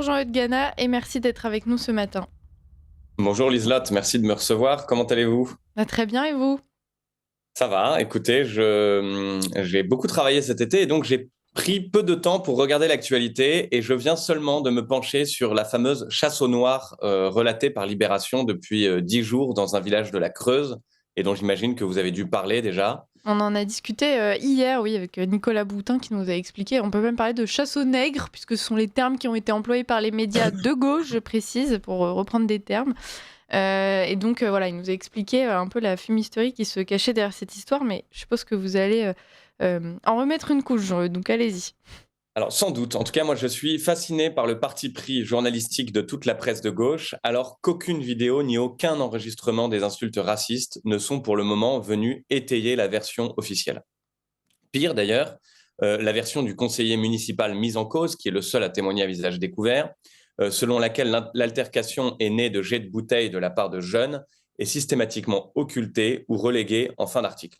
Bonjour Jean-Eudes Gana et merci d'être avec nous ce matin. Bonjour Liselotte, merci de me recevoir. Comment allez-vous? Très bien et vous? Ça va, écoutez, j'ai beaucoup travaillé cet été et donc j'ai pris peu de temps pour regarder l'actualité et je viens seulement de me pencher sur la fameuse chasse au noir relatée par Libération depuis 10 jours dans un village de la Creuse et dont j'imagine que vous avez dû parler déjà. On en a discuté hier, oui, avec Nicolas Boutin qui nous a expliqué. On peut même parler de chasse aux nègres, puisque ce sont les termes qui ont été employés par les médias de gauche, je précise, pour reprendre des termes. Et donc, voilà, il nous a expliqué un peu la fumisterie qui se cachait derrière cette histoire, mais je suppose que vous allez en remettre une couche, Jean-Eudes, donc allez-y. Alors, sans doute. En tout cas, moi, je suis fasciné par le parti pris journalistique de toute la presse de gauche, alors qu'aucune vidéo ni aucun enregistrement des insultes racistes ne sont pour le moment venus étayer la version officielle. Pire d'ailleurs, la version du conseiller municipal mis en cause, qui est le seul à témoigner à visage découvert, selon laquelle l'altercation est née de jets de bouteilles de la part de jeunes, est systématiquement occultée ou reléguée en fin d'article.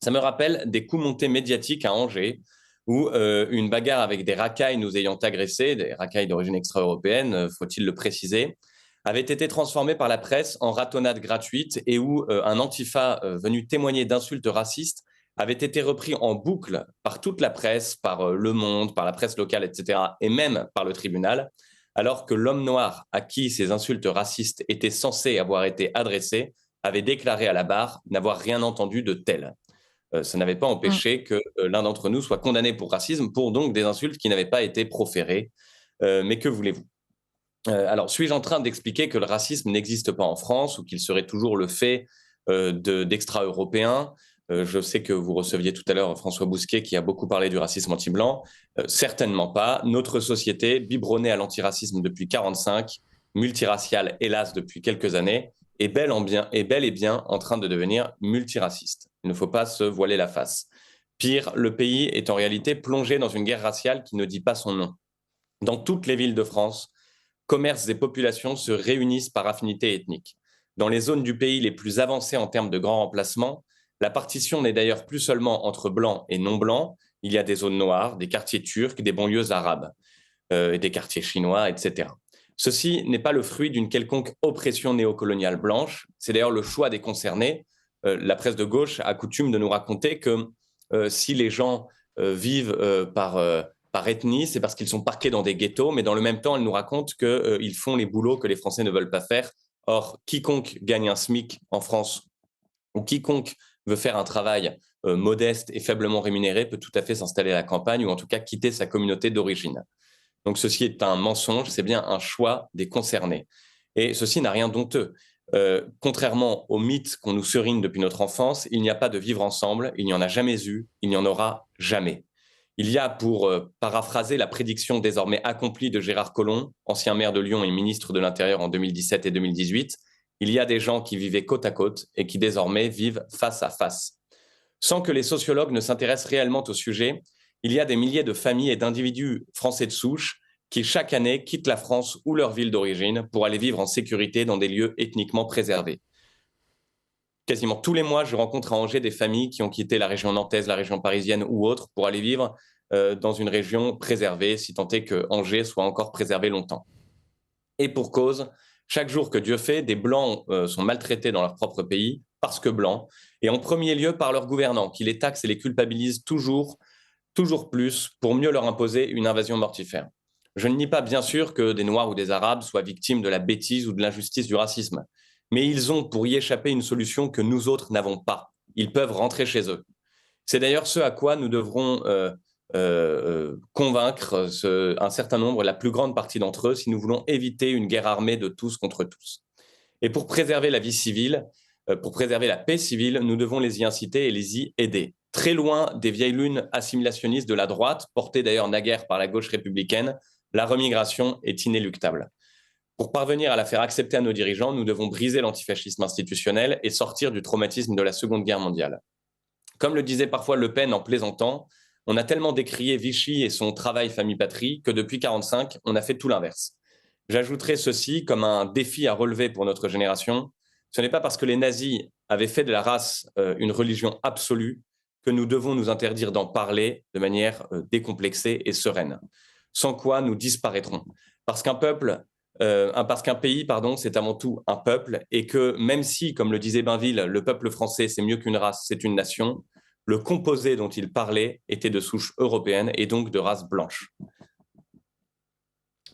Ça me rappelle des coups montés médiatiques à Angers, où une bagarre avec des racailles nous ayant agressés, des racailles d'origine extra-européenne, faut-il le préciser, avait été transformée par la presse en ratonnade gratuite et où un antifa venu témoigner d'insultes racistes avait été repris en boucle par toute la presse, par Le Monde, par la presse locale, etc., et même par le tribunal, alors que l'homme noir à qui ces insultes racistes étaient censées avoir été adressées avait déclaré à la barre n'avoir rien entendu de tel. Ça n'avait pas Mm. empêché que l'un d'entre nous soit condamné pour racisme, pour donc des insultes qui n'avaient pas été proférées. Mais que voulez-vous? Alors, suis-je en train d'expliquer que le racisme n'existe pas en France ou qu'il serait toujours le fait d'extra-européens? Je sais que vous receviez tout à l'heure François Bousquet qui a beaucoup parlé du racisme anti-blanc. Certainement pas. Notre société, biberonnée à l'antiracisme depuis 1945, multiraciale hélas depuis quelques années, est bel et bien en train de devenir multiraciste. Il ne faut pas se voiler la face. Pire, le pays est en réalité plongé dans une guerre raciale qui ne dit pas son nom. Dans toutes les villes de France, commerces et populations se réunissent par affinité ethnique. Dans les zones du pays les plus avancées en termes de grands remplacements, la partition n'est d'ailleurs plus seulement entre blancs et non-blancs, il y a des zones noires, des quartiers turcs, des banlieues arabes, et des quartiers chinois, etc. Ceci n'est pas le fruit d'une quelconque oppression néocoloniale blanche, c'est d'ailleurs le choix des concernés. La presse de gauche a coutume de nous raconter que si les gens vivent par ethnie, c'est parce qu'ils sont parqués dans des ghettos, mais dans le même temps, elle nous raconte qu'ils font les boulots que les Français ne veulent pas faire. Or, quiconque gagne un SMIC en France ou quiconque veut faire un travail modeste et faiblement rémunéré peut tout à fait s'installer à la campagne ou en tout cas quitter sa communauté d'origine. Donc ceci est un mensonge, c'est bien un choix des concernés. Et ceci n'a rien d'honteux. Contrairement aux mythes qu'on nous serine depuis notre enfance, il n'y a pas de vivre ensemble, il n'y en a jamais eu, il n'y en aura jamais. Il y a, pour paraphraser la prédiction désormais accomplie de Gérard Collomb, ancien maire de Lyon et ministre de l'Intérieur en 2017 et 2018, il y a des gens qui vivaient côte à côte et qui désormais vivent face à face. Sans que les sociologues ne s'intéressent réellement au sujet, il y a des milliers de familles et d'individus français de souche qui, chaque année, quittent la France ou leur ville d'origine pour aller vivre en sécurité dans des lieux ethniquement préservés. Quasiment tous les mois, je rencontre à Angers des familles qui ont quitté la région nantaise, la région parisienne ou autre pour aller vivre dans une région préservée, si tant est que Angers soit encore préservé longtemps. Et pour cause, chaque jour que Dieu fait, des Blancs sont maltraités dans leur propre pays parce que Blancs, et en premier lieu par leurs gouvernants, qui les taxent et les culpabilisent toujours plus, pour mieux leur imposer une invasion mortifère. Je ne nie pas, bien sûr, que des Noirs ou des Arabes soient victimes de la bêtise ou de l'injustice du racisme, mais ils ont pour y échapper une solution que nous autres n'avons pas. Ils peuvent rentrer chez eux. C'est d'ailleurs ce à quoi nous devrons convaincre un certain nombre, la plus grande partie d'entre eux, si nous voulons éviter une guerre armée de tous contre tous. Et pour préserver la vie civile, pour préserver la paix civile, nous devons les y inciter et les y aider. Très loin des vieilles lunes assimilationnistes de la droite, portées d'ailleurs naguère par la gauche républicaine, la remigration est inéluctable. Pour parvenir à la faire accepter à nos dirigeants, nous devons briser l'antifascisme institutionnel et sortir du traumatisme de la Seconde Guerre mondiale. Comme le disait parfois Le Pen en plaisantant, on a tellement décrié Vichy et son travail famille-patrie que depuis 1945, on a fait tout l'inverse. J'ajouterai ceci comme un défi à relever pour notre génération. Ce n'est pas parce que les nazis avaient fait de la race une religion absolue que nous devons nous interdire d'en parler de manière décomplexée et sereine. Sans quoi nous disparaîtrons. parce qu'un pays, pardon, c'est avant tout un peuple, et que même si, comme le disait Bainville, le peuple français, c'est mieux qu'une race, c'est une nation, le composé dont il parlait était de souche européenne et donc de race blanche.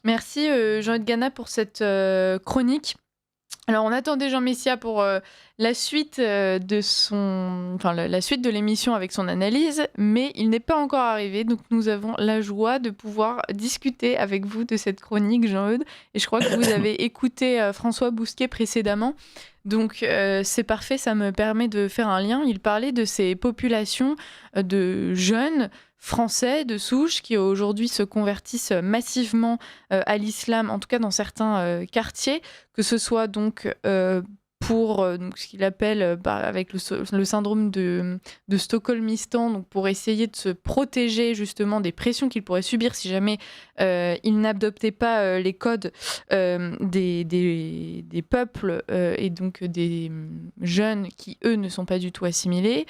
Merci Jean-Yves Gana pour cette chronique. Alors, on attendait Jean Messia pour la suite la suite de l'émission avec son analyse, mais il n'est pas encore arrivé. Donc, nous avons la joie de pouvoir discuter avec vous de cette chronique, Jean-Eudes. Et je crois que vous avez écouté François Bousquet précédemment. Donc, c'est parfait, ça me permet de faire un lien. Il parlait de ces populations de jeunes français de souche qui aujourd'hui se convertissent massivement à l'islam, en tout cas dans certains quartiers, que ce soit donc pour donc, ce qu'il appelle avec le syndrome de Stockholmistan, donc pour essayer de se protéger justement des pressions qu'il pourrait subir si jamais il n'adoptait pas les codes des peuples et donc des jeunes qui, eux, ne sont pas du tout assimilés,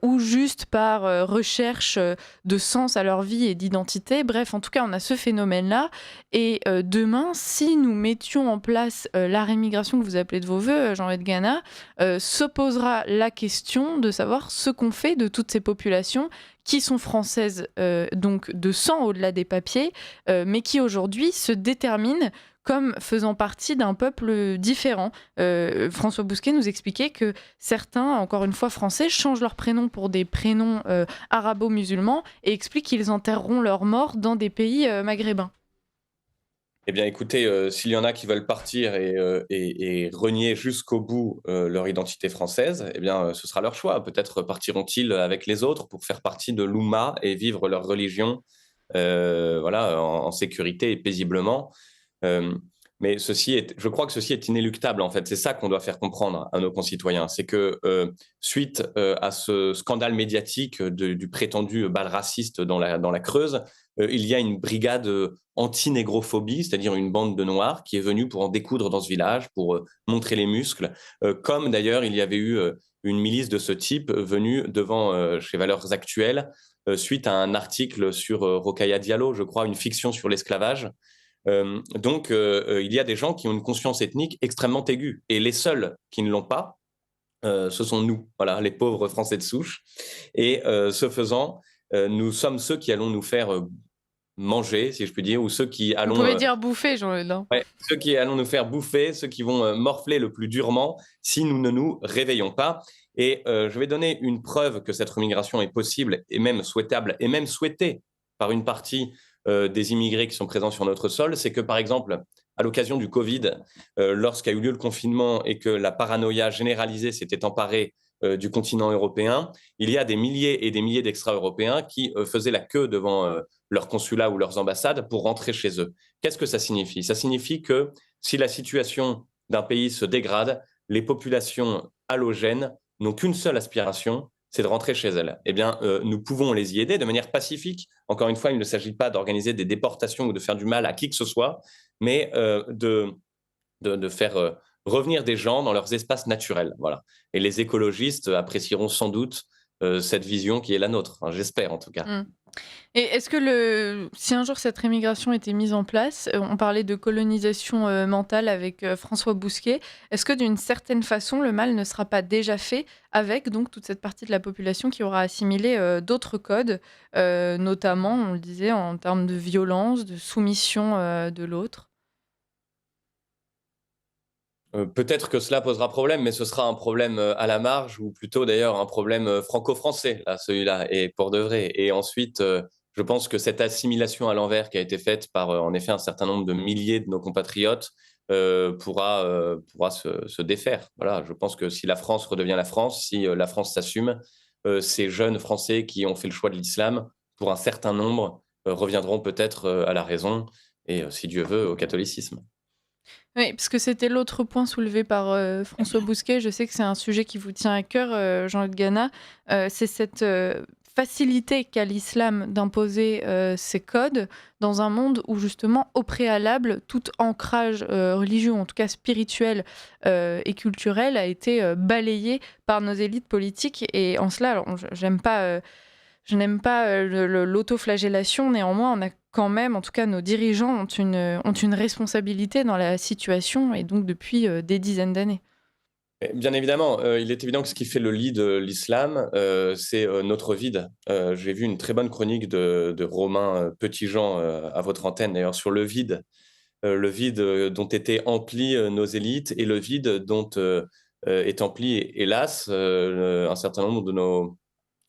ou juste par recherche de sens à leur vie et d'identité. Bref, en tout cas, on a ce phénomène-là. Et demain, si nous mettions en place la rémigration que vous appelez de vos voeux, Jean-Yves Gana, se posera la question de savoir ce qu'on fait de toutes ces populations qui sont françaises, donc de sang au-delà des papiers, mais qui aujourd'hui se déterminent comme faisant partie d'un peuple différent. François Bousquet nous expliquait que certains, encore une fois français, changent leur prénom pour des prénoms arabo-musulmans et expliquent qu'ils enterreront leurs morts dans des pays maghrébins. Eh bien, écoutez, s'il y en a qui veulent partir et renier jusqu'au bout leur identité française, eh bien, ce sera leur choix. Peut-être partiront-ils avec les autres pour faire partie de l'Oumma et vivre leur religion en sécurité et paisiblement. Mais je crois que ceci est inéluctable, en fait. C'est ça qu'on doit faire comprendre à nos concitoyens. C'est que suite à ce scandale médiatique du prétendu bal raciste dans la Creuse, il y a une brigade anti-négrophobie, c'est-à-dire une bande de Noirs qui est venue pour en découdre dans ce village, pour montrer les muscles. Comme d'ailleurs, il y avait eu une milice de ce type venue devant chez Valeurs Actuelles suite à un article sur Rokhaya Diallo, je crois, une fiction sur l'esclavage. Donc, il y a des gens qui ont une conscience ethnique extrêmement aiguë. Et les seuls qui ne l'ont pas, ce sont nous, voilà, les pauvres Français de souche. Et ce faisant, nous sommes ceux qui allons nous faire manger, si je puis dire, ou ceux qui allons... Vous pouvez dire bouffer, Jean-Eudes. Ceux qui allons nous faire bouffer, ceux qui vont morfler le plus durement si nous ne nous réveillons pas. Et je vais donner une preuve que cette remigration est possible et même souhaitable et même souhaitée par une partie des immigrés qui sont présents sur notre sol. C'est que, par exemple, à l'occasion du Covid, lorsqu'a eu lieu le confinement et que la paranoïa généralisée s'était emparée du continent européen, il y a des milliers et des milliers d'extra-européens qui faisaient la queue devant leur consulat ou leurs ambassades pour rentrer chez eux. Qu'est-ce que ça signifie ? Ça signifie que si la situation d'un pays se dégrade, les populations allogènes n'ont qu'une seule aspiration, c'est de rentrer chez elles. Eh bien, nous pouvons les y aider de manière pacifique. Encore une fois, il ne s'agit pas d'organiser des déportations ou de faire du mal à qui que ce soit, mais de faire revenir des gens dans leurs espaces naturels. Voilà. Et les écologistes apprécieront sans doute cette vision qui est la nôtre, hein, j'espère en tout cas. Mmh. Et est-ce que si un jour cette rémigration était mise en place, on parlait de colonisation mentale avec François Bousquet, est-ce que d'une certaine façon le mal ne sera pas déjà fait avec donc toute cette partie de la population qui aura assimilé d'autres codes, notamment, on le disait, en termes de violence, de soumission de l'autre? Peut-être que cela posera problème, mais ce sera un problème à la marge, ou plutôt d'ailleurs un problème franco-français, là, celui-là, et pour de vrai. Et ensuite, je pense que cette assimilation à l'envers qui a été faite par, en effet, un certain nombre de milliers de nos compatriotes pourra se défaire. Voilà, je pense que si la France redevient la France, si la France s'assume, ces jeunes Français qui ont fait le choix de l'islam, pour un certain nombre, reviendront peut-être à la raison et, si Dieu veut, au catholicisme. Oui, parce que c'était l'autre point soulevé par François Bousquet. Je sais que c'est un sujet qui vous tient à cœur, Jean-Luc Gana. C'est cette facilité qu'a l'islam d'imposer ses codes dans un monde où, justement, au préalable, tout ancrage religieux, en tout cas spirituel et culturel, a été balayé par nos élites politiques. Et en cela, alors, je n'aime pas l'autoflagellation. Néanmoins, on a quand même, en tout cas nos dirigeants ont une responsabilité dans la situation et donc depuis des dizaines d'années. Bien évidemment, il est évident que ce qui fait le lit de l'islam, c'est notre vide. J'ai vu une très bonne chronique de Romain Petitjean à votre antenne, d'ailleurs, sur le vide dont étaient emplis nos élites et le vide dont est empli, hélas, un certain nombre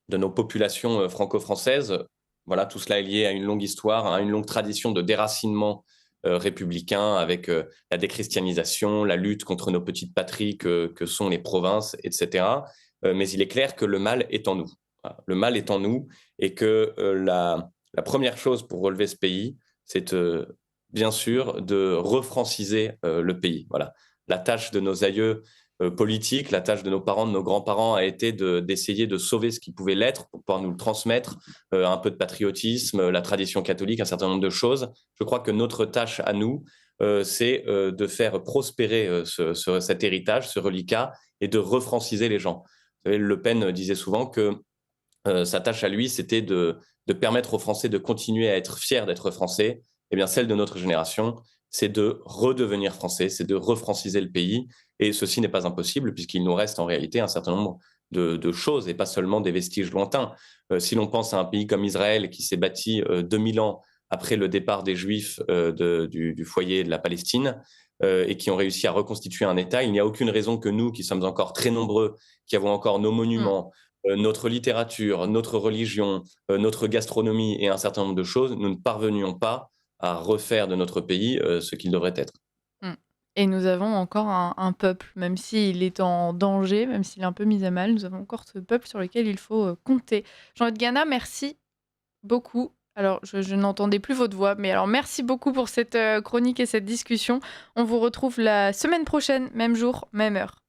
de nos populations franco-françaises. Voilà, tout cela est lié à une longue histoire, à une longue tradition de déracinement républicain avec la déchristianisation, la lutte contre nos petites patries que sont les provinces, etc. Mais il est clair que le mal est en nous. Voilà. Le mal est en nous et que la première chose pour relever ce pays, c'est bien sûr de refranciser le pays. Voilà. La tâche de nos aïeux politique, la tâche de nos parents, de nos grands-parents a été d'essayer de sauver ce qui pouvait l'être pour pouvoir nous le transmettre, un peu de patriotisme, la tradition catholique, un certain nombre de choses. Je crois que notre tâche à nous, c'est de faire prospérer cet héritage, ce reliquat, et de refranciser les gens. Vous savez, Le Pen disait souvent que sa tâche à lui, c'était de permettre aux Français de continuer à être fiers d'être Français. Eh bien, celle de notre génération, c'est de redevenir Français, c'est de refranciser le pays. Et ceci n'est pas impossible, puisqu'il nous reste en réalité un certain nombre de choses, et pas seulement des vestiges lointains. Si l'on pense à un pays comme Israël, qui s'est bâti 2000 ans après le départ des Juifs du foyer de la Palestine, et qui ont réussi à reconstituer un État, il n'y a aucune raison que nous, qui sommes encore très nombreux, qui avons encore nos Mm. monuments, notre littérature, notre religion, notre gastronomie et un certain nombre de choses, nous ne parvenions pas à refaire de notre pays ce qu'il devrait être. Mm. Et nous avons encore un peuple, même s'il est en danger, même s'il est un peu mis à mal, nous avons encore ce peuple sur lequel il faut compter. Jean-Luc Gana, merci beaucoup. Alors, je n'entendais plus votre voix, mais alors merci beaucoup pour cette chronique et cette discussion. On vous retrouve la semaine prochaine, même jour, même heure.